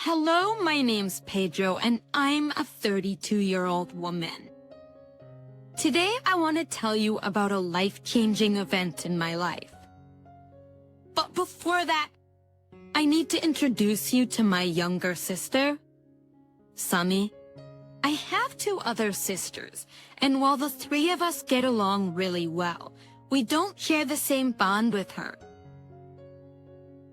Hello, my name's Pedro, and I'm a 32-year-old woman. Today, I want to tell you about a life-changing event in my life. But before that, I need to introduce you to my younger sister, Sunny. I have two other sisters, and while the three of us get along really well, we don't share the same bond with her.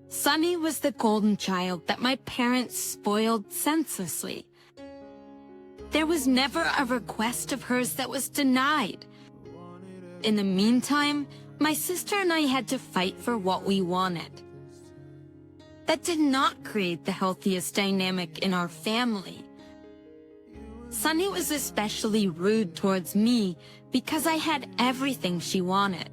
Sunny was the golden child that my parents spoiled senselessly. There was never a request of hers that was denied. In the meantime, my sister and I had to fight for what we wanted. That did not create the healthiest dynamic in our family. Sunny was especially rude towards me because I had everything she wanted.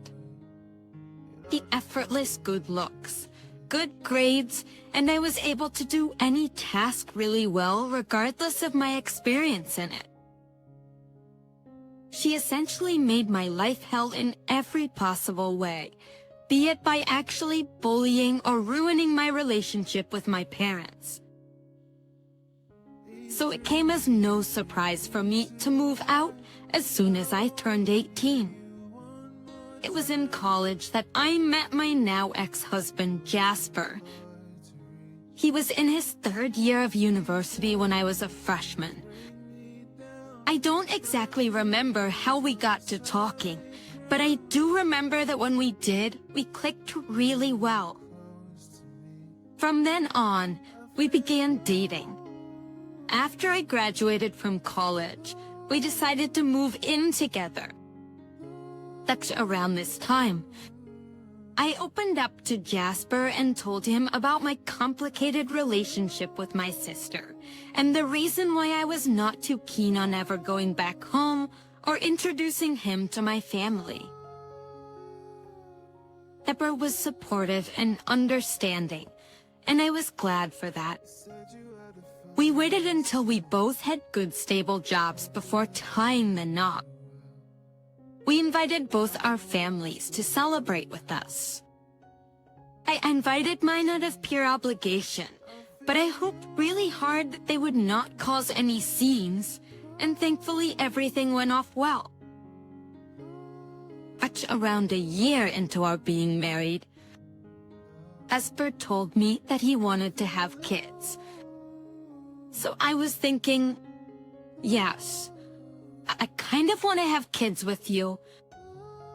The effortless good looks, good grades, and I was able to do any task really well regardless of my experience in it. She essentially made my life hell in every possible way, be it by actually bullying or ruining my relationship with my parents. So it came as no surprise for me to move out as soon as I turned 18. It was in college that I met my now ex-husband, Jasper. He was in his third year of university when I was a freshman. I don't exactly remember how we got to talking, but I do remember that when we did, we clicked really well. From then on, we began dating. After I graduated from college, we decided to move in together. That's around this time. I opened up to Jasper and told him about my complicated relationship with my sister, and the reason why I was not too keen on ever going back home or introducing him to my family. Jasper was supportive and understanding, and I was glad for that. We waited until we both had good, stable jobs before tying the knot. We invited both our families to celebrate with us. I invited mine out of pure obligation, but I hoped really hard that they would not cause any scenes, and thankfully everything went off well. But around a year into our being married, Jasper told me that he wanted to have kids. So I was thinking, yes, I kind of want to have kids with you.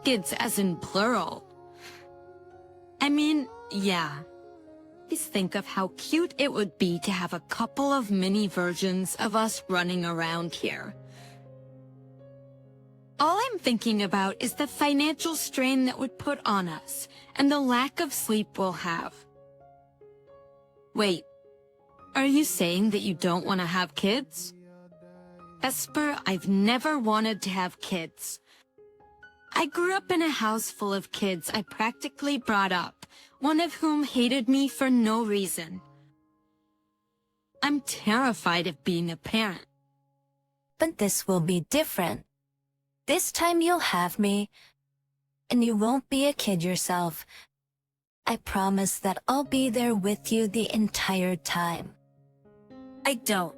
Kids as in plural. I mean, yeah. Please think of how cute it would be to have a couple of mini versions of us running around here. All I'm thinking about is the financial strain that would put on us and the lack of sleep we'll have. Wait. Are you saying that you don't want to have kids? Jasper, I've never wanted to have kids. I grew up in a house full of kids I practically brought up, one of whom hated me for no reason. I'm terrified of being a parent. But this will be different. This time you'll have me, and you won't be a kid yourself. I promise that I'll be there with you the entire time. I don't.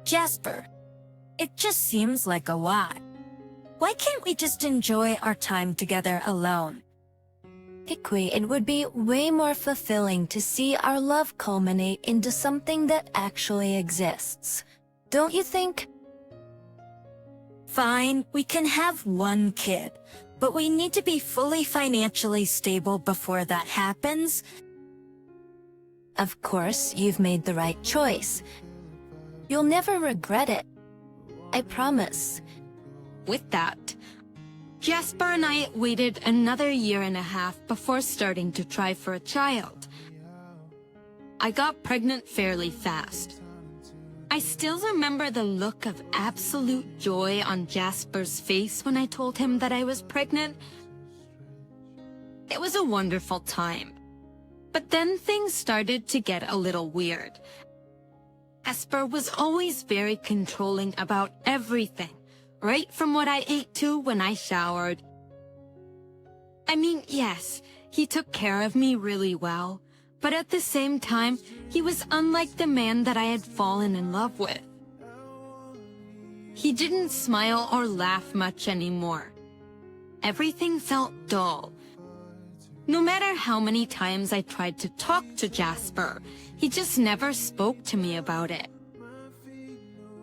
Jasper, it just seems like a lot. Why can't we just enjoy our time together alone? Hikwi, it would be way more fulfilling to see our love culminate into something that actually exists. Don't you think? Fine, we can have one kid, but we need to be fully financially stable before that happens. Of course, you've made the right choice. You'll never regret it. I promise. With that, Jasper and I waited another year and a half before starting to try for a child. I got pregnant fairly fast. I still remember the look of absolute joy on Jasper's face when I told him that I was pregnant. It was a wonderful time. But then things started to get a little weird. Jasper was always very controlling about everything, right from what I ate to when I showered. I mean, yes, he took care of me really well, but at the same time, He was unlike the man that I had fallen in love with. He didn't smile or laugh much anymore. Everything felt dull. No matter how many times I tried to talk to Jasper, he just never spoke to me about it.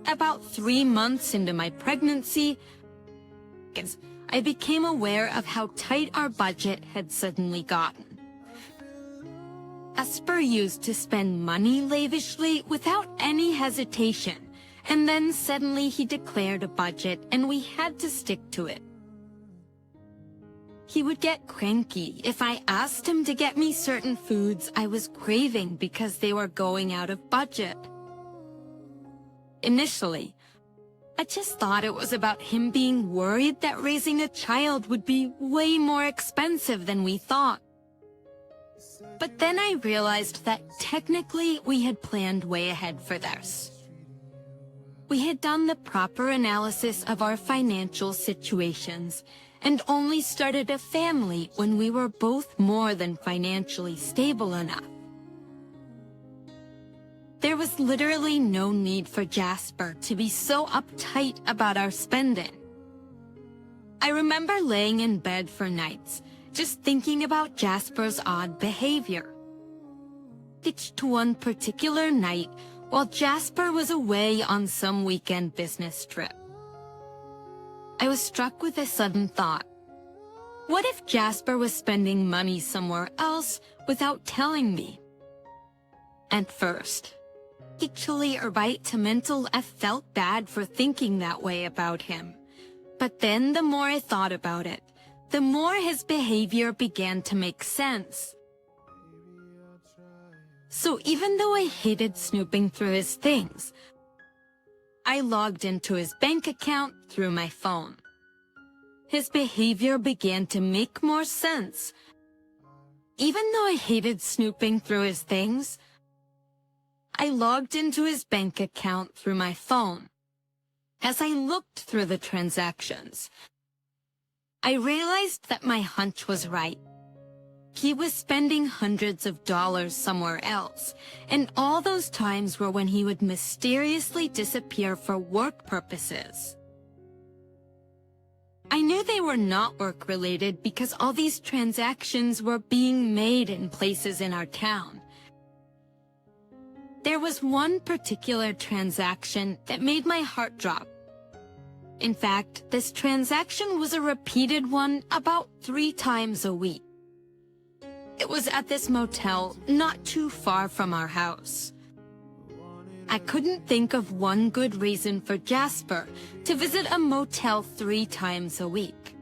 About 3 months into my pregnancy, I became aware of how tight our budget had suddenly gotten. Jasper used to spend money lavishly without any hesitation, and then suddenly he declared a budget and we had to stick to it. He would get cranky if I asked him to get me certain foods I was craving because they were going out of budget. Initially, I just thought it was about him being worried that raising a child would be way more expensive than we thought. But then I realized that technically we had planned way ahead for this. We had done the proper analysis of our financial situations and only started a family when we were both more than financially stable enough. There was literally no need for Jasper to be so uptight about our spending. I remember laying in bed for nights, just thinking about Jasper's odd behavior. Each one particular night while Jasper was away on some weekend business trip. I was struck with a sudden thought. What if Jasper was spending money somewhere else without telling me? At first, actually I felt bad for thinking that way about him. But then the more I thought about it, the more his behavior began to make sense. So even though I hated snooping through his things, I logged into his bank account through my phone. His behavior began to make more sense. Even though I hated snooping through his things, I logged into his bank account through my phone. As I looked through the transactions, I realized that my hunch was right. He was spending hundreds of dollars somewhere else, and all those times were when he would mysteriously disappear for work purposes. I knew they were not work-related because all these transactions were being made in places in our town. There was one particular transaction that made my heart drop. In fact, this transaction was a repeated one about 3 times a week. It was at this motel not too far from our house. I couldn't think of one good reason for Jasper to visit a motel 3 times a week.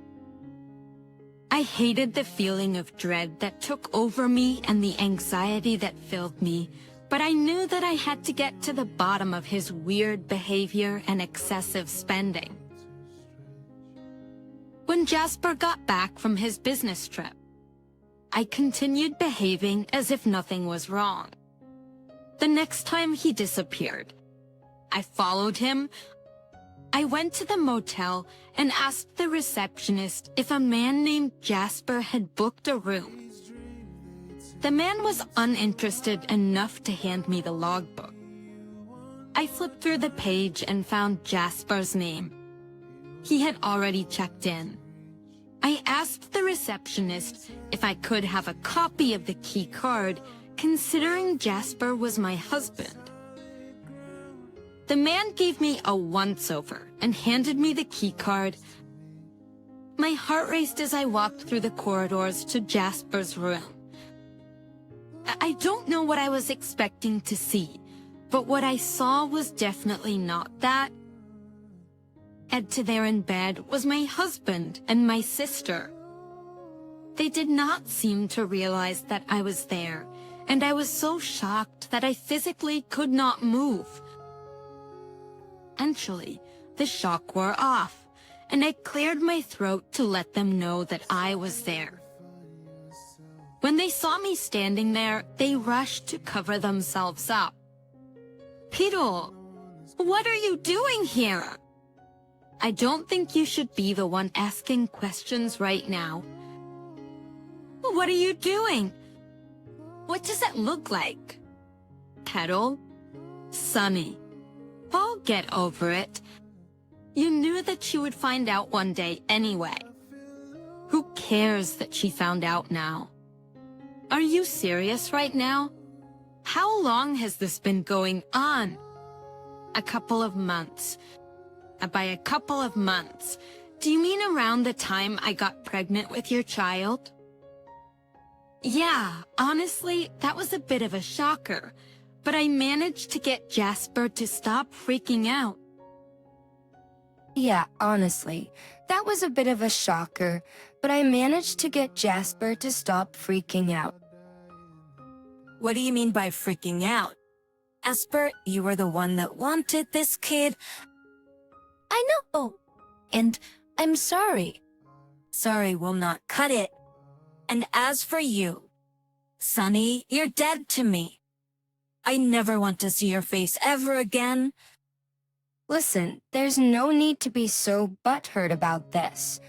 I hated the feeling of dread that took over me and the anxiety that filled me, but I knew that I had to get to the bottom of his weird behavior and excessive spending. When Jasper got back from his business trip, I continued behaving as if nothing was wrong. The next time he disappeared, I followed him. I went to the motel and asked the receptionist if a man named Jasper had booked a room. The man was uninterested enough to hand me the logbook. I flipped through the page and found Jasper's name. He had already checked in. I asked the receptionist if I could have a copy of the key card, considering Jasper was my husband. The man gave me a once-over and handed me the key card. My heart raced as I walked through the corridors to Jasper's room. I don't know what I was expecting to see, but what I saw was definitely not that. Add to there in bed was my husband and my sister. They did not seem to realize that I was there, and I was so shocked that I physically could not move. Eventually, the shock wore off, and I cleared my throat to let them know that I was there. When they saw me standing there, they rushed to cover themselves up. "Peter, what are you doing here?" "I don't think you should be the one asking questions right now." "What are you doing? What does it look like?" backpedal? Sunny, I'll get over it. You knew that she would find out one day anyway. Who cares that she found out now? Are you serious right now? How long has this been going on? A couple of months. By a couple of months, do you mean around the time I got pregnant with your child? Yeah, honestly, that was a bit of a shocker, but I managed to get Jasper to stop freaking out. Yeah, honestly, that was a bit of a shocker, but I managed to get Jasper to stop freaking out. What do you mean by freaking out? Jasper, you were the one that wanted this kid. I know. And I'm sorry. Sorry will not cut it. And as for you, Sunny, you're dead to me. I never want to see your face ever again. Listen, there's no need to be so butthurt about this.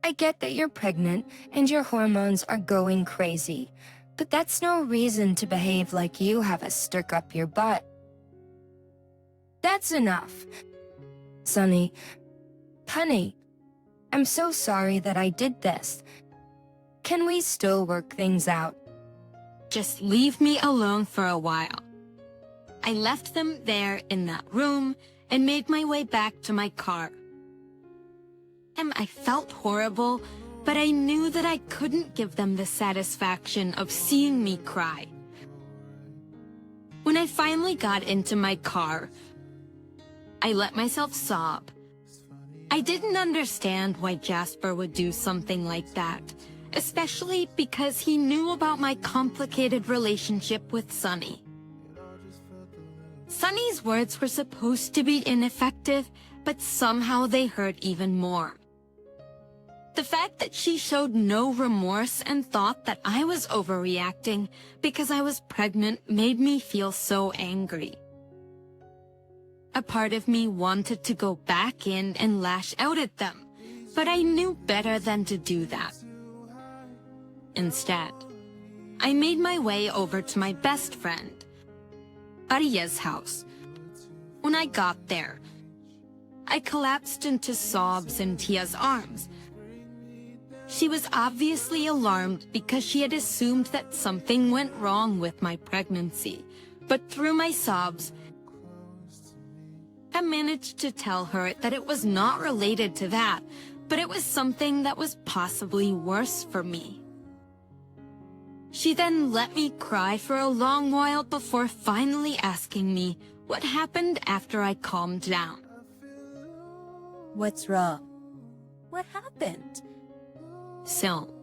I get that you're pregnant and your hormones are going crazy, but that's no reason to behave like you have a stick up your butt. That's enough. Sunny, honey, I'm so sorry that I did this. Can we still work things out? Just leave me alone for a while. I left them there in that room and made my way back to my car. I felt horrible, but I knew that I couldn't give them the satisfaction of seeing me cry. When I finally got into my car, I let myself sob. I didn't understand why Jasper would do something like that, especially because he knew about my complicated relationship with Sunny. Sunny's words were supposed to be ineffective, but somehow they hurt even more. The fact that she showed no remorse and thought that I was overreacting because I was pregnant made me feel so angry. A part of me wanted to go back in and lash out at them, but I knew better than to do that. Instead, I made my way over to my best friend, Aria's house. When I got there, I collapsed into sobs in Tia's arms. She was obviously alarmed because she had assumed that something went wrong with my pregnancy, but through my sobs, I managed to tell her that it was not related to that, but it was something that was possibly worse for me. She then let me cry for a long while before finally asking me what happened after I calmed down. What's wrong? What happened? So,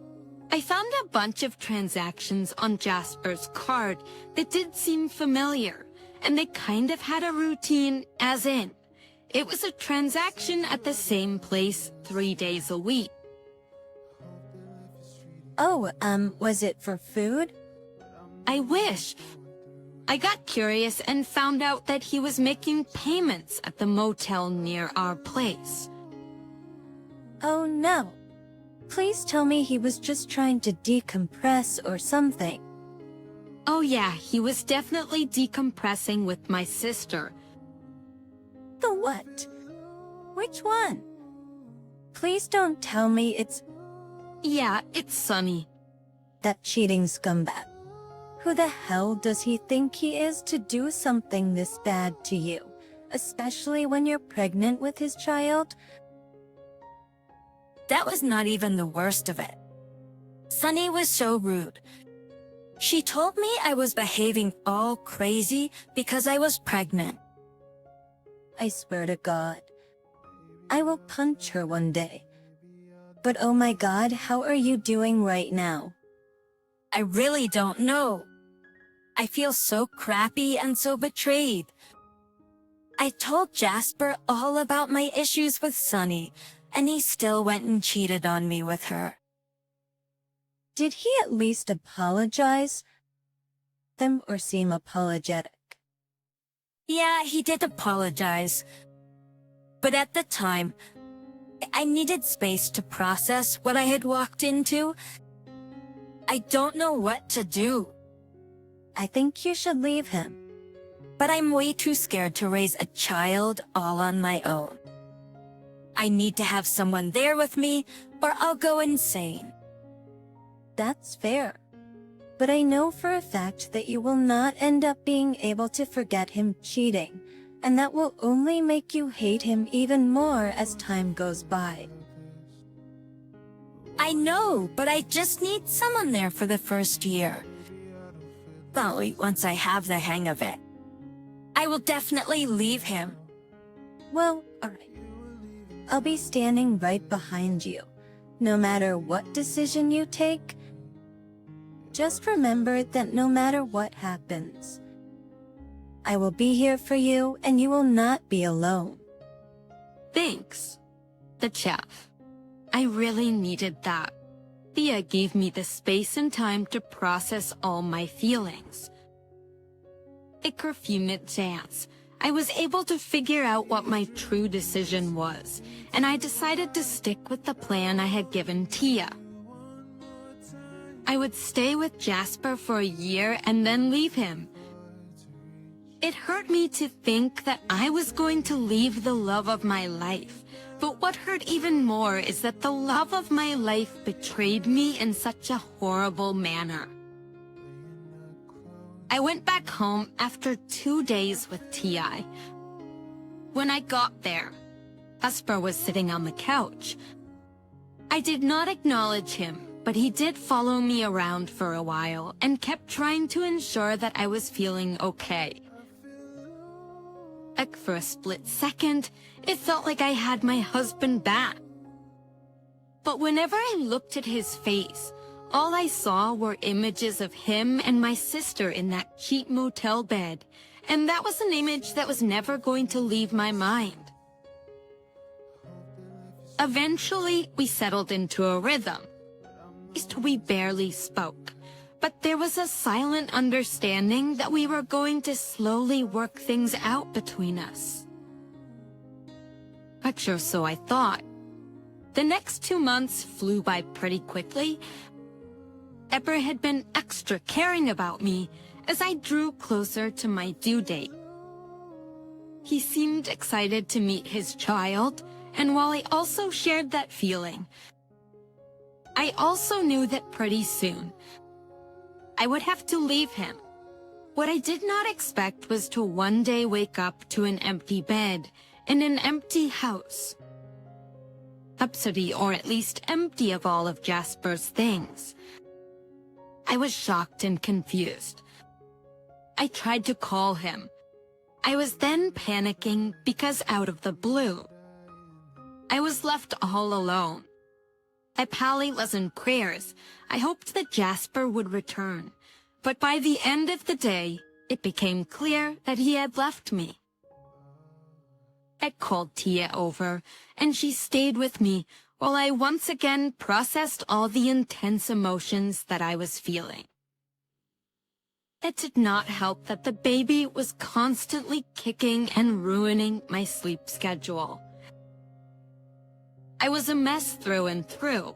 I found a bunch of transactions on Jasper's card that did seem familiar, and they kind of had a routine, as in, it was a transaction at the same place 3 days a week. Oh, was it for food? I wish. I got curious and found out that he was making payments at the motel near our place. Oh no. Please tell me he was just trying to decompress or something. Oh yeah, he was definitely decompressing with my sister. The what? Which one? Please don't tell me it's Yeah, it's Sunny. that cheating scumbag. Who the hell does he think he is to do something this bad to you? Especially when you're pregnant with his child? That was not even the worst of it. Sunny was so rude. She told me I was behaving all crazy because I was pregnant. I swear to God, I will punch her one day. But oh my God, how are you doing right now? I really don't know. I feel so crappy and so betrayed. I told Jasper all about my issues with Sunny, and he still went and cheated on me with her. Did he at least apologize? Them or seem apologetic? Yeah, he did apologize. But at the time, I needed space to process what I had walked into. I don't know what to do. I think you should leave him. But I'm way too scared to raise a child all on my own. I need to have someone there with me, or I'll go insane. That's fair. But I know for a fact that you will not end up being able to forget him cheating, and that will only make you hate him even more as time goes by. I know, but I just need someone there for the first year. Probably once I have the hang of it. I will definitely leave him. Well, alright. I'll be standing right behind you. No matter what decision you take, just remember that no matter what happens, I will be here for you and you will not be alone. Thanks, the chef. I really needed that. Thea gave me the space and time to process all my feelings. After a few minutes dance, I was able to figure out what my true decision was, and I decided to stick with the plan I had given Tia. I would stay with Jasper for a year and then leave him. It hurt me to think that I was going to leave the love of my life, but what hurt even more is that the love of my life betrayed me in such a horrible manner. I went back home after 2 days with T.I. When I got there, Jasper was sitting on the couch. I did not acknowledge him, but he did follow me around for a while and kept trying to ensure that I was feeling okay. For a split second, it felt like I had my husband back. But whenever I looked at his face, all I saw were images of him and my sister in that cheap motel bed, and that was an image that was never going to leave my mind. Eventually, we settled into a rhythm. At least we barely spoke, but there was a silent understanding that we were going to slowly work things out between us. Sure, so I thought. The next 2 months flew by pretty quickly. Eber had been extra caring about me as I drew closer to my due date. He seemed excited to meet his child, and while I also shared that feeling, I also knew that pretty soon I would have to leave him. What I did not expect was to one day wake up to an empty bed in an empty house. Upsity, or at least empty of all of Jasper's things. I was shocked and confused. I tried to call him. I was then panicking because out of the blue, I was left all alone. I probably was in prayers. I hoped that Jasper would return. But by the end of the day, it became clear that he had left me. I called Tia over, and she stayed with me while I once again processed all the intense emotions that I was feeling. It did not help that the baby was constantly kicking and ruining my sleep schedule. I was a mess through and through.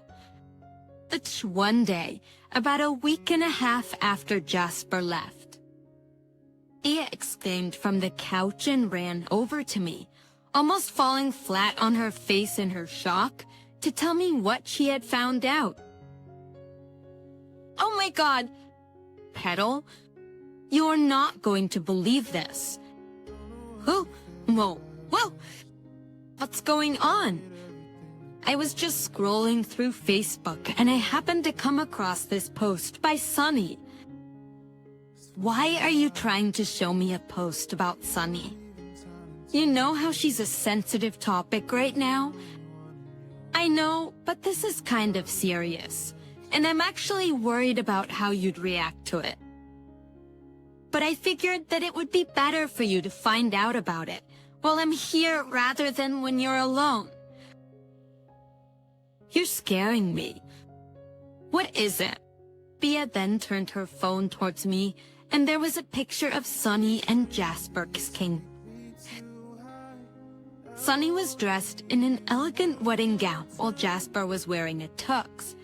But one day, about a week and a half after Jasper left, Tia exclaimed from the couch and ran over to me, almost falling flat on her face in her shock, to tell me what she had found out. Oh my God! Petal, you're not going to believe this. Whoa! What's going on? I was just scrolling through Facebook and I happened to come across this post by Sunny. Why are you trying to show me a post about Sunny? You know how she's a sensitive topic right now? I know, but this is kind of serious, and I'm actually worried about how you'd react to it. But I figured that it would be better for you to find out about it while I'm here rather than when you're alone. You're scaring me. What is it? Bea then turned her phone towards me, and there was a picture of Sunny and Jasper kissing. Sunny was dressed in an elegant wedding gown while Jasper was wearing a tux.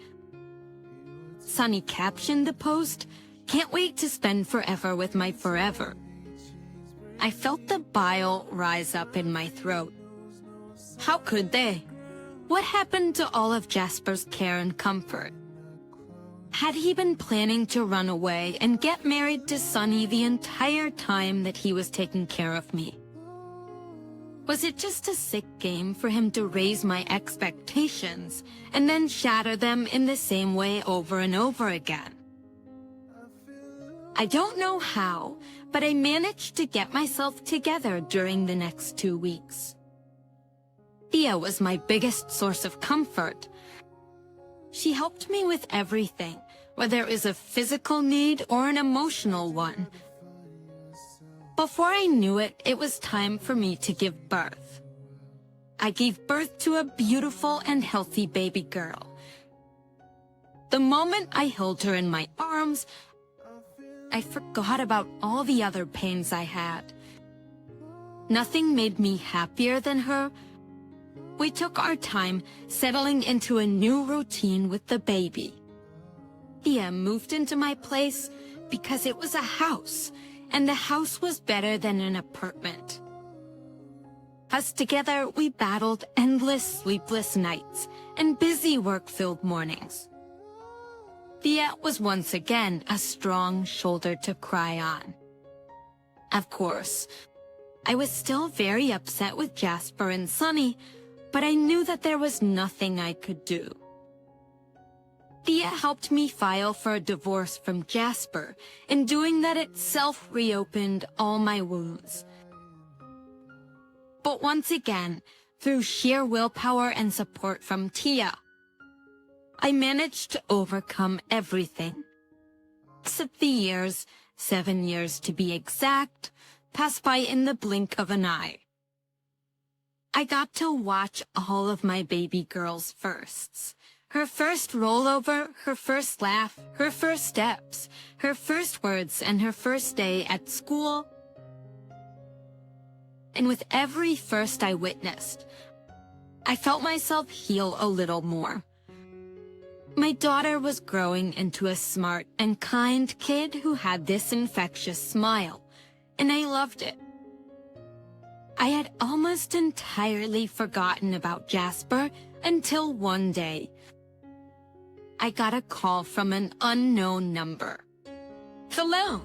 Sunny captioned the post, Can't wait to spend forever with my forever. I felt the bile rise up in my throat. How could they? What happened to all of Jasper's care and comfort? Had he been planning to run away and get married to Sunny the entire time that he was taking care of me? Was it just a sick game for him to raise my expectations and then shatter them in the same way over and over again? I don't know how, but I managed to get myself together during the next 2 weeks. Thea was my biggest source of comfort. She helped me with everything, whether it was a physical need or an emotional one. Before I knew it, it was time for me to give birth. I gave birth to a beautiful and healthy baby girl. The moment I held her in my arms, I forgot about all the other pains I had. Nothing made me happier than her. We took our time settling into a new routine with the baby. Thea moved into my place because it was a house, and the house was better than an apartment. Us together, we battled endless sleepless nights and busy work-filled mornings. Thea was once again a strong shoulder to cry on. Of course, I was still very upset with Jasper and Sunny, but I knew that there was nothing I could do. Thea helped me file for a divorce from Jasper, and doing that itself reopened all my wounds. But once again, through sheer willpower and support from Tia, I managed to overcome everything. Except the years, 7 years to be exact, passed by in the blink of an eye. I got to watch all of my baby girl's firsts. Her first rollover, her first laugh, her first steps, her first words, and her first day at school. And with every first I witnessed, I felt myself heal a little more. My daughter was growing into a smart and kind kid who had this infectious smile, and I loved it. I had almost entirely forgotten about Jasper until one day. I got a call from an unknown number. Hello.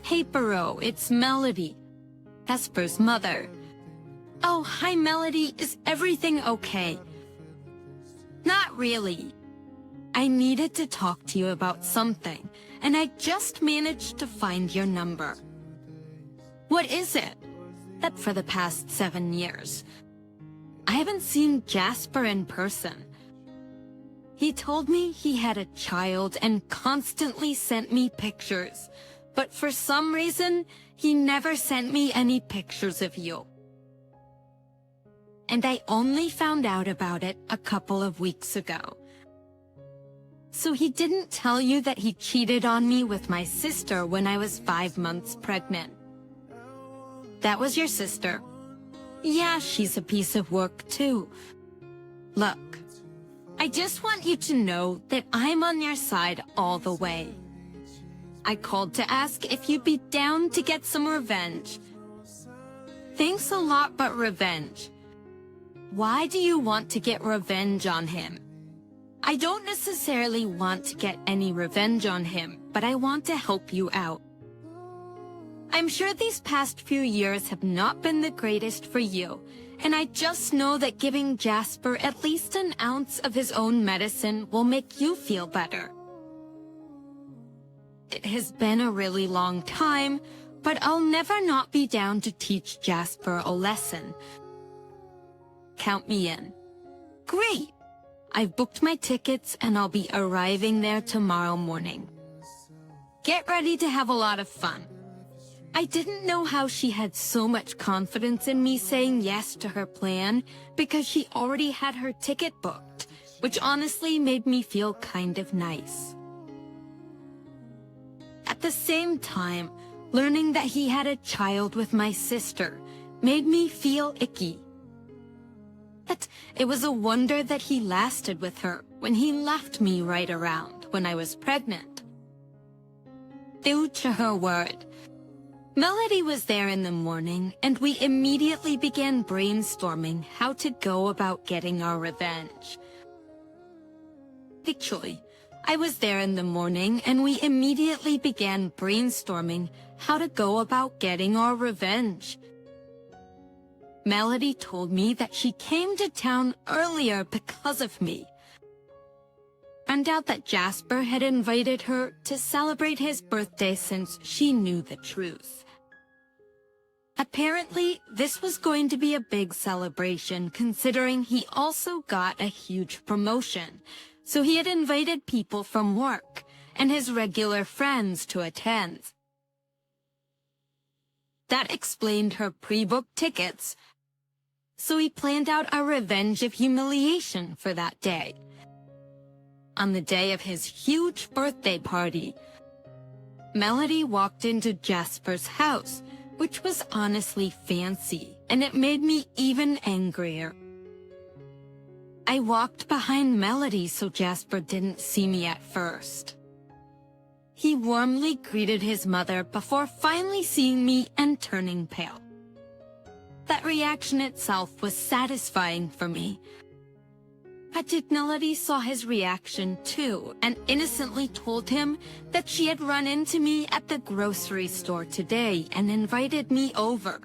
Hey, Bro, it's Melody, Jasper's mother. Oh, hi, Melody. Is everything okay? Not really. I needed to talk to you about something, and I just managed to find your number. What is it? That for the past 7 years, I haven't seen Jasper in person. He told me he had a child and constantly sent me pictures, but for some reason, he never sent me any pictures of you. And I only found out about it a couple of weeks ago. So he didn't tell you that he cheated on me with my sister when I was 5 months pregnant. That was your sister. Yeah, she's a piece of work too. Look, I just want you to know that I'm on your side all the way. I called to ask if you'd be down to get some revenge. Thanks a lot, but revenge. Why do you want to get revenge on him? I don't necessarily want to get any revenge on him, but I want to help you out. I'm sure these past few years have not been the greatest for you, and I just know that giving Jasper at least an ounce of his own medicine will make you feel better. It has been a really long time, but I'll never not be down to teach Jasper a lesson. Count me in. Great! I've booked my tickets and I'll be arriving there tomorrow morning. Get ready to have a lot of fun. I didn't know how she had so much confidence in me saying yes to her plan because she already had her ticket booked, which honestly made me feel kind of nice. At the same time, learning that he had a child with my sister made me feel icky. That it was a wonder that he lasted with her when he left me right around when I was pregnant. true to her word. Melody was there in the morning, and we immediately began brainstorming how to go about getting our revenge. Actually, I was there in the morning, and we immediately began brainstorming how to go about getting our revenge. Melody told me that she came to town earlier because of me. Found out that Jasper had invited her to celebrate his birthday since she knew the truth. Apparently, this was going to be a big celebration considering he also got a huge promotion, so he had invited people from work and his regular friends to attend. That explained her pre-booked tickets, so he planned out a revenge of humiliation for that day. On the day of his huge birthday party, Melody walked into Jasper's house, which was honestly fancy, and it made me even angrier. I walked behind Melody so Jasper didn't see me at first. He warmly greeted his mother before finally seeing me and turning pale. That reaction itself was satisfying for me. But Melody saw his reaction too and innocently told him that she had run into me at the grocery store today and invited me over.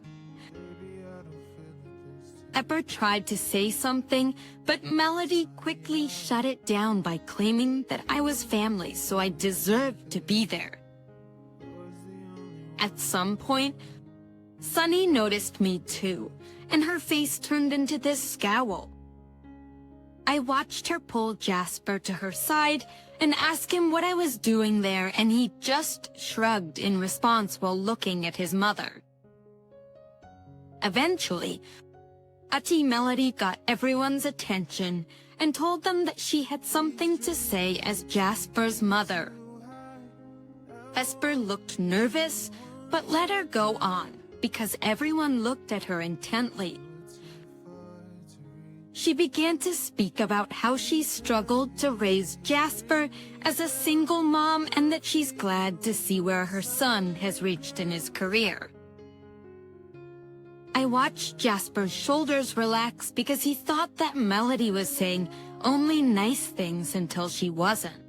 Pepper tried to say something, but Melody quickly shut it down by claiming that I was family, so I deserved to be there. At some point, Sunny noticed me too, and her face turned into this scowl. I watched her pull Jasper to her side and ask him what I was doing there, and he just shrugged in response while looking at his mother. Eventually, Auntie Melody got everyone's attention and told them that she had something to say as Jasper's mother. Vesper looked nervous, but let her go on because everyone looked at her intently. She began to speak about how she struggled to raise Jasper as a single mom and that she's glad to see where her son has reached in his career. I watched Jasper's shoulders relax because he thought that Melody was saying only nice things until she wasn't.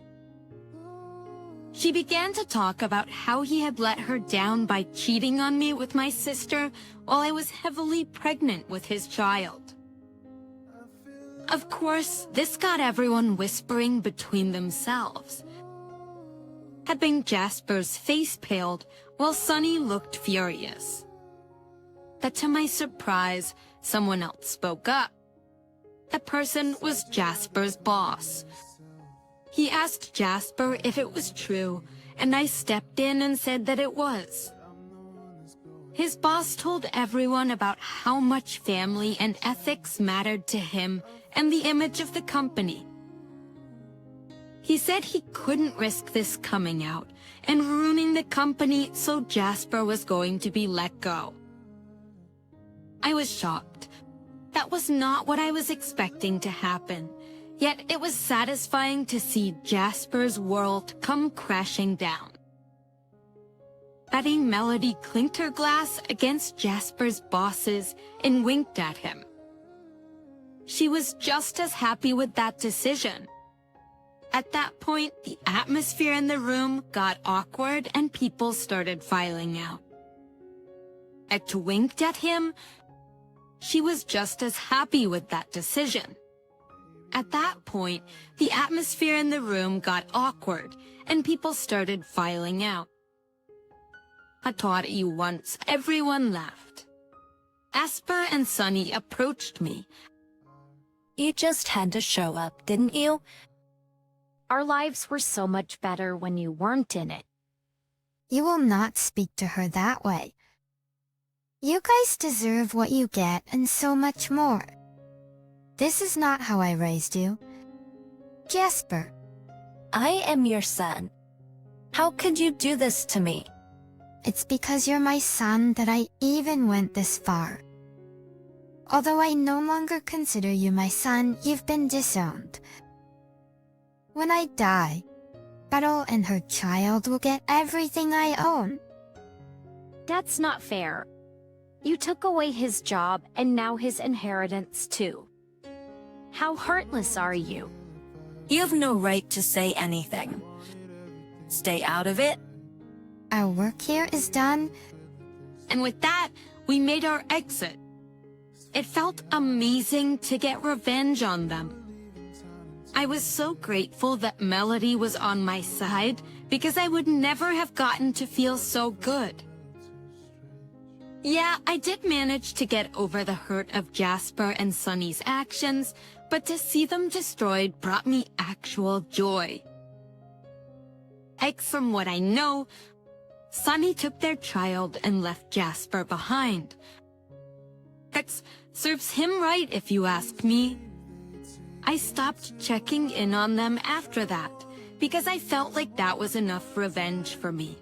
She began to talk about how he had let her down by cheating on me with my sister while I was heavily pregnant with his child. Of course, this got everyone whispering between themselves. Having Jasper's face paled while Sunny looked furious. But to my surprise, someone else spoke up. That person was Jasper's boss. He asked Jasper if it was true, and I stepped in and said that it was. His boss told everyone about how much family and ethics mattered to him and the image of the company. He said he couldn't risk this coming out and ruining the company, so Jasper was going to be let go. I was shocked. That was not what I was expecting to happen, yet it was satisfying to see Jasper's world come crashing down. Betty Melody clinked her glass against Jasper's bosses and winked at him. She was just as happy with that decision. At that point, the atmosphere in the room got awkward and people started filing out. Et winked at him. She was just as happy with that decision. At that point, the atmosphere in the room got awkward and people started filing out. I taught you once, everyone laughed. Asper and Sunny approached me. You just had to show up, didn't you? Our lives were so much better when you weren't in it. You will not speak to her that way. You guys deserve what you get and so much more. This is not how I raised you. Jasper. I am your son. How could you do this to me? It's because you're my son that I even went this far. Although I no longer consider you my son, you've been disowned. When I die, Battle and her child will get everything I own. That's not fair. You took away his job and now his inheritance too. How heartless are you? You have no right to say anything. Stay out of it. Our work here is done. And with that, we made our exit. It felt amazing to get revenge on them. I was so grateful that Melody was on my side because I would never have gotten to feel so good. Yeah, I did manage to get over the hurt of Jasper and Sunny's actions, but to see them destroyed brought me actual joy. From what I know, Sunny took their child and left Jasper behind. That serves him right, if you ask me. I stopped checking in on them after that, because I felt like that was enough revenge for me.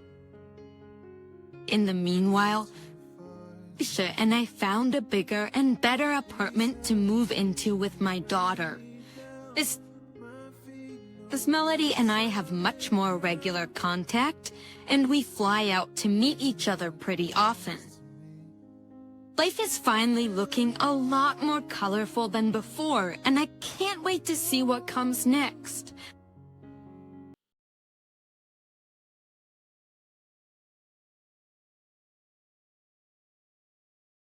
In the meanwhile, Isha and I found a bigger and better apartment to move into with my daughter. This Melody and I have much more regular contact, and we fly out to meet each other pretty often. Life is finally looking a lot more colorful than before, and I can't wait to see what comes next.